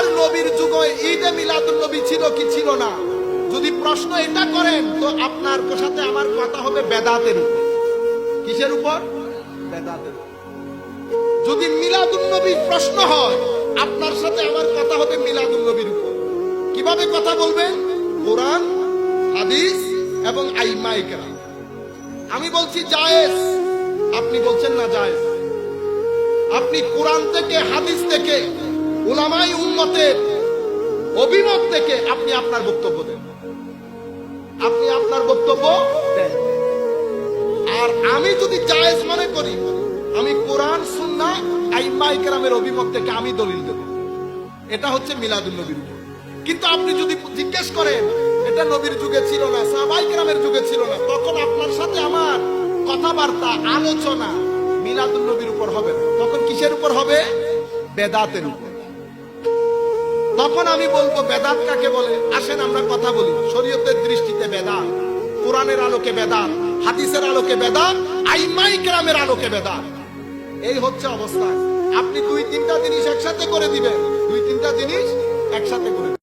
আমার নবীর যুগে ঈদে মিলাদুন নবী ছিল কি ছিল না, যদি প্রশ্ন এটা করেন তো আপনার সাথে আমার কথা হবে বেদাতের উপর। কিসের উপর? বেদাতের। যদি মিলাদুন নবীর প্রশ্ন হয় আপনার সাথে আমার কথা হবে মিলাদুন নবীর উপর। কিভাবে কথা বলবেন? কোরআন, হাদিস এবং আইম্মায়ে কেরাম। আমি বলছি জায়েজ, আপনি বলছেন না জায়েজ। আপনি কোরআন থেকে, হাদিস থেকে, উলামায়ে উম্মতের অভিমত থেকে আপনি আপনার বক্তব্য দেন। আপনি আপনার বক্তব্য দেন। আর আমি যদি জায়েজ মনে করি, আমি কোরআন, সুন্নাহ, আইম্মায়ে কেরামের অভিমত থেকে আমি দলিল দেব। এটা হচ্ছে মিলাদুন নবীর। কিন্তু আপনি যদি জিজ্ঞেস করেন এটা নবীর যুগে ছিল না, সাহাবায়ে কেরামের যুগে ছিল না, তখন আপনার সাথে আমার কথাবার্তা, আলোচনা মিলাদুন নবীর উপর হবে না। তখন কিসের উপর হবে? বেদাতের উপর। তখন আমি বলবো বেদাত কাকে বলে। আসেন আমরা কথা বলি। শরীয়তের দৃষ্টিতে বেদাত, কোরআনের আলোকে বেদাত, হাদিসের আলোকে বেদাত, আইম্মায়ে কেরামের আলোকে বেদাত। এই হচ্ছে অবস্থা। আপনি দুই তিনটা জিনিস একসাথে করে দিবেন, দুই তিনটা জিনিস একসাথে করে